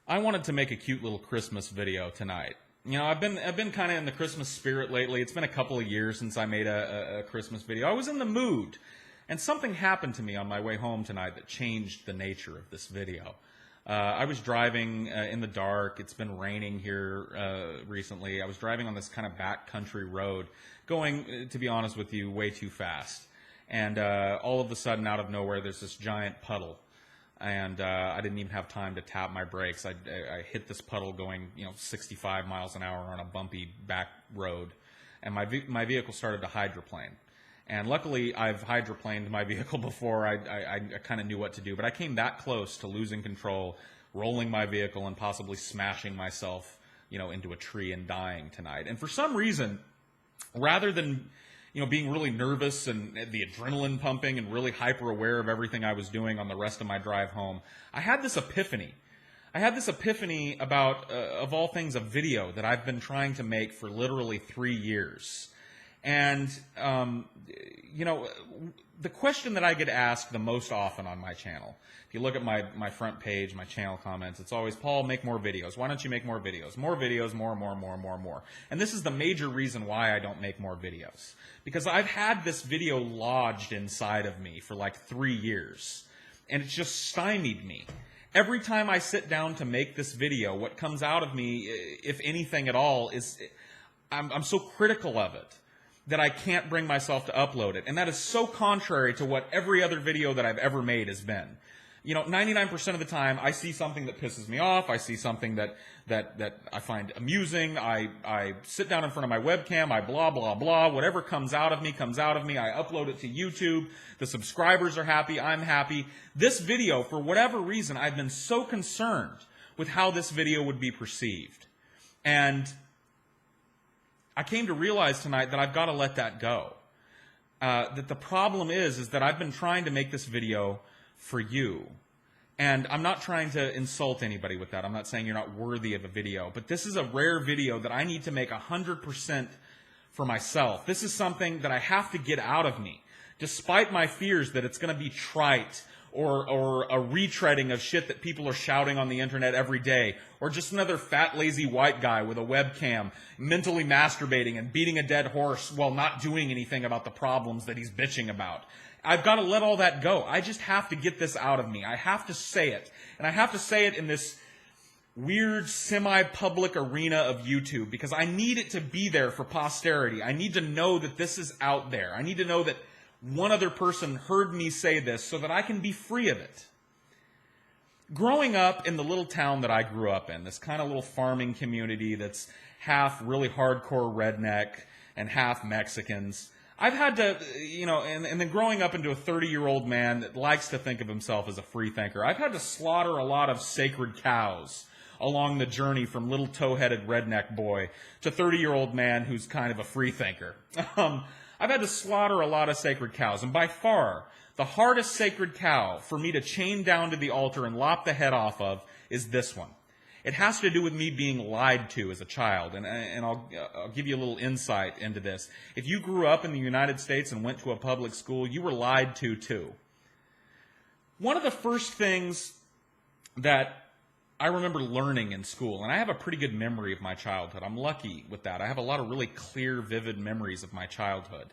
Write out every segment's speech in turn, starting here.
I wanted to make a cute little Christmas video tonight. You know, I've been kind of in the Christmas spirit lately. It's been a couple of years since I made a Christmas video. I was in the mood, and something happened to me on my way home tonight that changed the nature of this video. I was driving in the dark. It's been raining here recently. I was driving on this kind of backcountry road, going, to be honest with you, way too fast. And all of a sudden, out of nowhere, there's this giant puddle. And I didn't even have time to tap my brakes. I hit this puddle going, 65 miles an hour on a bumpy back road, and my vehicle started to hydroplane. And luckily, I've hydroplaned my vehicle before. I kind of knew what to do, but I came that close to losing control, rolling my vehicle, and possibly smashing myself, into a tree and dying tonight. And for some reason, rather than being really nervous and the adrenaline pumping and really hyper aware of everything I was doing on the rest of my drive home, I had this epiphany. I had this epiphany about, of all things, a video that I've been trying to make for literally 3 years. And, the question that I get asked the most often on my channel, if you look at my front page, my channel comments, it's always, Paul, make more videos. Why don't you make more videos? More videos, more. And this is the major reason why I don't make more videos. Because I've had this video lodged inside of me for like 3 years, and it's just stymied me. Every time I sit down to make this video, what comes out of me, if anything at all, is I'm so critical of it that I can't bring myself to upload it. And that is so contrary to what every other video that I've ever made has been. 99% of the time, I see something that pisses me off. I see something that I find amusing. I sit down in front of my webcam. I blah, blah, blah. Whatever comes out of me, comes out of me. I upload it to YouTube. The subscribers are happy. I'm happy. This video, for whatever reason, I've been so concerned with how this video would be perceived. And I came to realize tonight that I've got to let that go. That the problem is that I've been trying to make this video for you. And I'm not trying to insult anybody with that. I'm not saying you're not worthy of a video. But this is a rare video that I need to make 100% for myself. This is something that I have to get out of me, despite my fears that it's going to be trite or a retreading of shit that people are shouting on the internet every day, or just another fat, lazy white guy with a webcam mentally masturbating and beating a dead horse while not doing anything about the problems that he's bitching about. I've got to let all that go. I just have to get this out of me. I have to say it. And I have to say it in this weird semi-public arena of YouTube, because I need it to be there for posterity. I need to know that this is out there. I need to know that one other person heard me say this so that I can be free of it. Growing up in the little town that I grew up in, this kind of little farming community that's half really hardcore redneck and half Mexicans, I've had to, and then growing up into a 30-year-old man that likes to think of himself as a freethinker, I've had to slaughter a lot of sacred cows along the journey from little toe-headed redneck boy to 30-year-old man who's kind of a freethinker. I've had to slaughter a lot of sacred cows, and by far, the hardest sacred cow for me to chain down to the altar and lop the head off of is this one. It has to do with me being lied to as a child, and I'll give you a little insight into this. If you grew up in the United States and went to a public school, you were lied to too. One of the first things that I remember learning in school, and I have a pretty good memory of my childhood. I'm lucky with that. I have a lot of really clear, vivid memories of my childhood.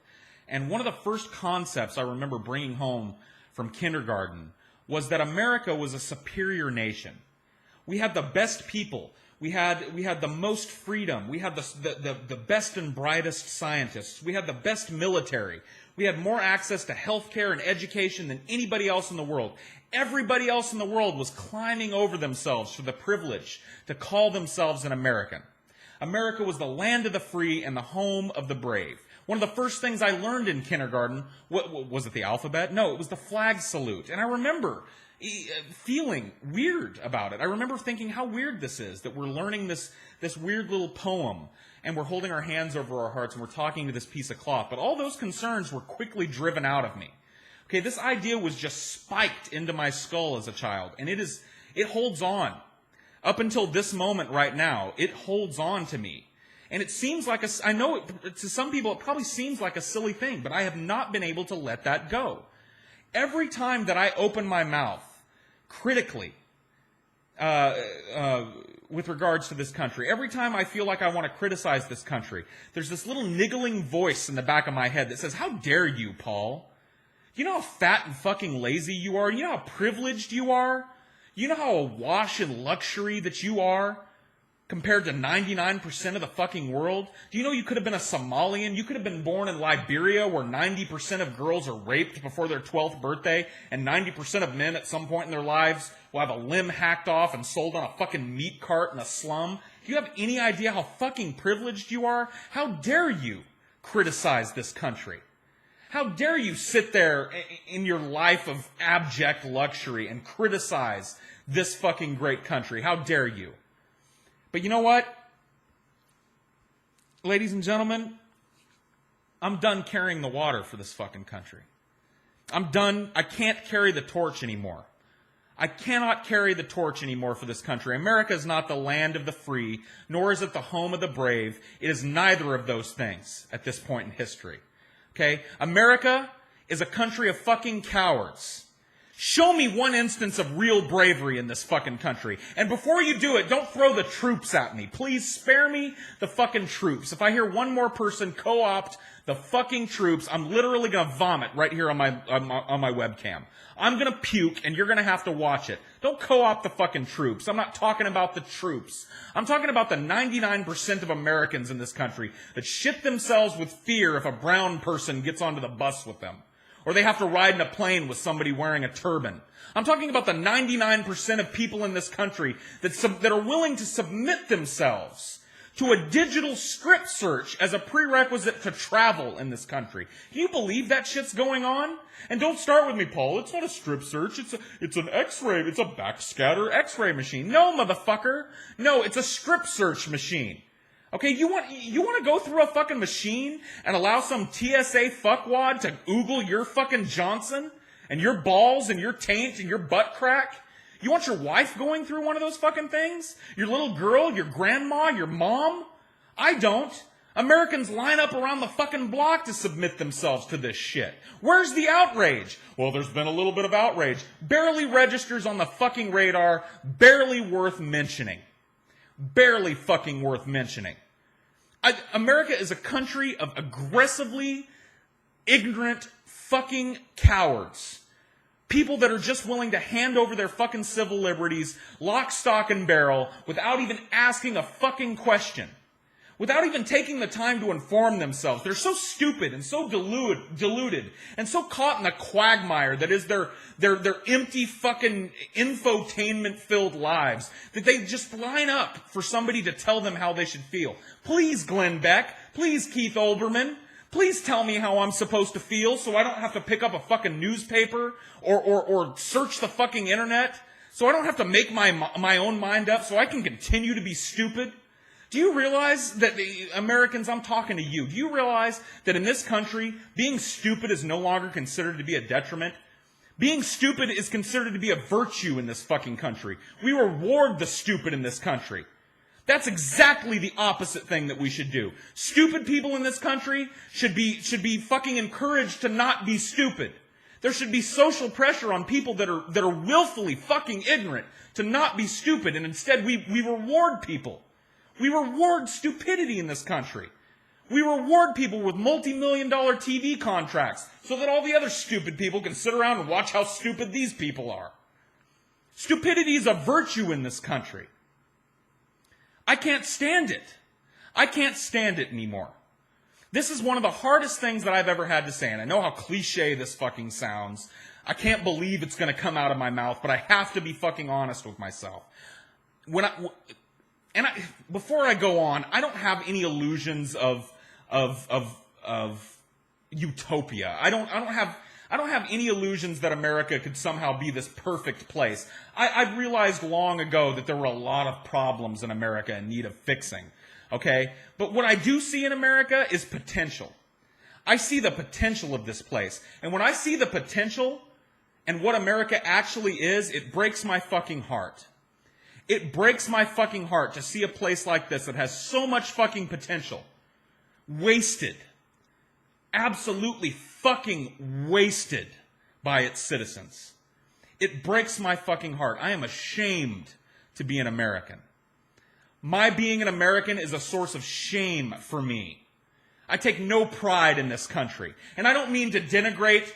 And one of the first concepts I remember bringing home from kindergarten was that America was a superior nation. We had the best people. We had the most freedom. We had the best and brightest scientists. We had the best military. We had more access to health care and education than anybody else in the world. Everybody else in the world was climbing over themselves for the privilege to call themselves an American. America was the land of the free and the home of the brave. One of the first things I learned in kindergarten, was it the alphabet? No, it was the flag salute. And I remember feeling weird about it. I remember thinking how weird this is, that we're learning this weird little poem, and we're holding our hands over our hearts, and we're talking to this piece of cloth. But all those concerns were quickly driven out of me. Okay, this idea was just spiked into my skull as a child, and it holds on. Up until this moment right now, it holds on to me. And it seems like I know to some people it probably seems like a silly thing, but I have not been able to let that go. Every time that I open my mouth critically with regards to this country. Every time I feel like I want to criticize this country, there's this little niggling voice in the back of my head that says, how dare you, Paul? You know how fat and fucking lazy you are? You know how privileged you are? You know how awash in luxury that you are compared to 99% of the fucking world? Do you know you could have been a Somalian? You could have been born in Liberia where 90% of girls are raped before their 12th birthday and 90% of men at some point in their lives will have a limb hacked off and sold on a fucking meat cart in a slum. Do you have any idea how fucking privileged you are? How dare you criticize this country? How dare you sit there in your life of abject luxury and criticize this fucking great country? How dare you? But you know what? Ladies and gentlemen, I'm done carrying the water for this fucking country. I'm done. I can't carry the torch anymore. I cannot carry the torch anymore for this country. America is not the land of the free, nor is it the home of the brave. It is neither of those things at this point in history. Okay? America is a country of fucking cowards. Show me one instance of real bravery in this fucking country. And before you do it, don't throw the troops at me. Please spare me the fucking troops. If I hear one more person co-opt the fucking troops, I'm literally going to vomit right here on my webcam. I'm going to puke and you're going to have to watch it. Don't co-opt the fucking troops. I'm not talking about the troops. I'm talking about the 99% of Americans in this country that shit themselves with fear if a brown person gets onto the bus with them. Or they have to ride in a plane with somebody wearing a turban. I'm talking about the 99% of people in this country that are willing to submit themselves to a digital script search as a prerequisite to travel in this country. Can you believe that shit's going on? And don't start with me, Paul. It's not a strip search. It's an X-ray. It's a backscatter X-ray machine. No, motherfucker. No, it's a strip search machine. Okay, you want to go through a fucking machine and allow some TSA fuckwad to oogle your fucking Johnson and your balls and your taint and your butt crack? You want your wife going through one of those fucking things? Your little girl, your grandma, your mom? I don't. Americans line up around the fucking block to submit themselves to this shit. Where's the outrage? Well, there's been a little bit of outrage. Barely registers on the fucking radar, barely worth mentioning. Barely fucking worth mentioning. America is a country of aggressively ignorant fucking cowards. People that are just willing to hand over their fucking civil liberties, lock, stock, and barrel, without even asking a fucking question. Without even taking the time to inform themselves. They're so stupid and so deluded and so caught in the quagmire that is their empty fucking infotainment-filled lives that they just line up for somebody to tell them how they should feel. Please, Glenn Beck. Please, Keith Olbermann. Please tell me how I'm supposed to feel so I don't have to pick up a fucking newspaper or search the fucking internet. So I don't have to make my own mind up so I can continue to be stupid. Do you realize that the Americans, I'm talking to you, do you realize that in this country, being stupid is no longer considered to be a detriment? Being stupid is considered to be a virtue in this fucking country. We reward the stupid in this country. That's exactly the opposite thing that we should do. Stupid people in this country should be fucking encouraged to not be stupid. There should be social pressure on people that are willfully fucking ignorant to not be stupid, and instead we reward people. We reward stupidity in this country. We reward people with multi-million-dollar TV contracts so that all the other stupid people can sit around and watch how stupid these people are. Stupidity is a virtue in this country. I can't stand it. I can't stand it anymore. This is one of the hardest things that I've ever had to say, and I know how cliche this fucking sounds. I can't believe it's going to come out of my mouth, but I have to be fucking honest with myself. Before I go on, I don't have any illusions of utopia. I don't have any illusions that America could somehow be this perfect place. I realized long ago that there were a lot of problems in America in need of fixing. Okay? But what I do see in America is potential. I see the potential of this place. And when I see the potential and what America actually is, it breaks my fucking heart. It breaks my fucking heart to see a place like this that has so much fucking potential wasted. Absolutely fucking wasted by its citizens. It breaks my fucking heart. I am ashamed to be an American. My being an American is a source of shame for me. I take no pride in this country. And I don't mean to denigrate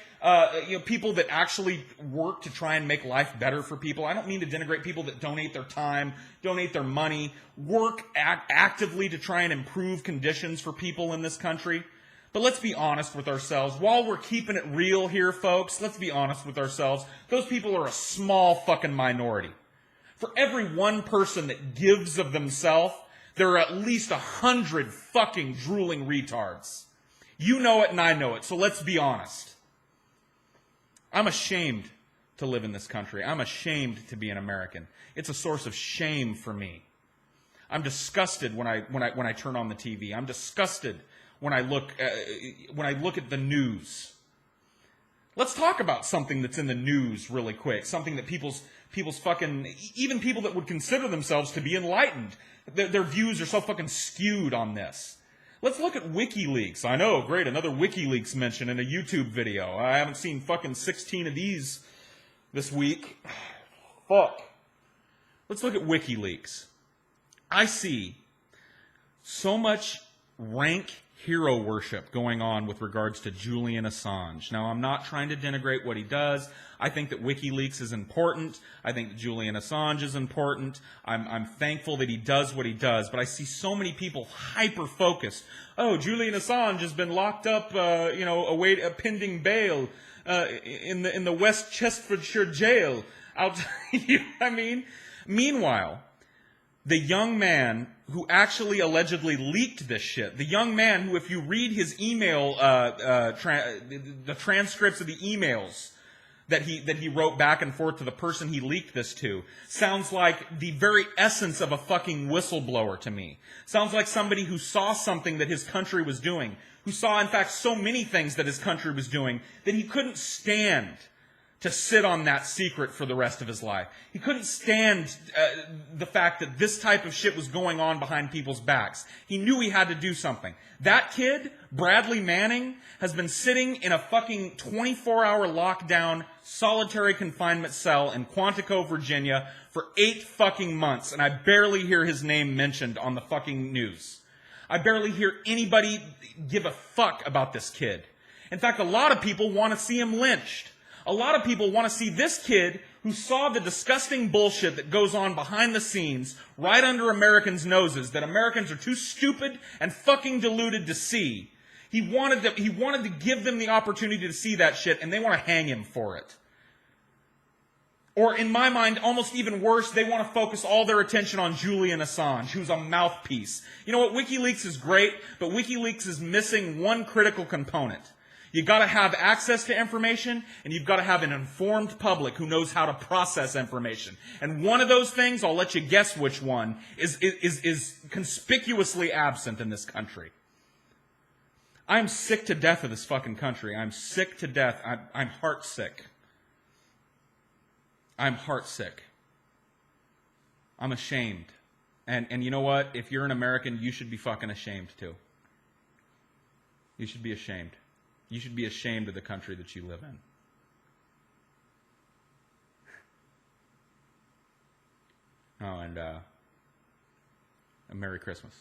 people that actually work to try and make life better for people. I don't mean to denigrate people that donate their time, donate their money, work actively to try and improve conditions for people in this country. But let's be honest with ourselves. While we're keeping it real here, folks, let's be honest with ourselves. Those people are a small fucking minority. For every one person that gives of themselves, there are at least 100 fucking drooling retards. You know it and I know it, so let's be honest. I'm ashamed to live in this country. I'm ashamed to be an American. It's a source of shame for me. I'm disgusted when I turn on the TV. I'm disgusted when I look at the news. Let's talk about something that's in the news really quick. Something that people's fucking, even people that would consider themselves to be enlightened, their views are so fucking skewed on this. Let's look at WikiLeaks. I know, great, another WikiLeaks mention in a YouTube video. I haven't seen fucking 16 of these this week. Fuck. Let's look at WikiLeaks. I see so much rank hero worship going on with regards to Julian Assange. Now, I'm not trying to denigrate what he does. I think that WikiLeaks is important. I think that Julian Assange is important. I'm thankful that he does what he does. But I see so many people hyper-focused. Oh, Julian Assange has been locked up, await a pending bail in the West Chesterfordshire jail. Meanwhile, the young man who actually allegedly leaked this shit, the young man who, if you read his email, the transcripts of the emails that he wrote back and forth to the person he leaked this to, sounds like the very essence of a fucking whistleblower to me. Sounds like somebody who saw something that his country was doing, who saw, in fact, so many things that his country was doing that he couldn't stand to sit on that secret for the rest of his life. He couldn't stand the fact that this type of shit was going on behind people's backs. He knew he had to do something. That kid, Bradley Manning, has been sitting in a fucking 24-hour lockdown, solitary confinement cell in Quantico, Virginia for 8 fucking months, and I barely hear his name mentioned on the fucking news. I barely hear anybody give a fuck about this kid. In fact, a lot of people want to see him lynched. A lot of people want to see this kid who saw the disgusting bullshit that goes on behind the scenes right under Americans' noses that Americans are too stupid and fucking deluded to see. He wanted to give them the opportunity to see that shit, and they want to hang him for it. Or in my mind, almost even worse, they want to focus all their attention on Julian Assange, who's a mouthpiece. You know what? WikiLeaks is great, but WikiLeaks is missing one critical component. You've got to have access to information, and you've got to have an informed public who knows how to process information. And one of those things, I'll let you guess which one, is conspicuously absent in this country. I'm sick to death of this fucking country. I'm sick to death. I'm heartsick. I'm heartsick. I'm ashamed. And you know what? If you're an American, you should be fucking ashamed too. You should be ashamed. You should be ashamed of the country that you live in. Oh, and a Merry Christmas.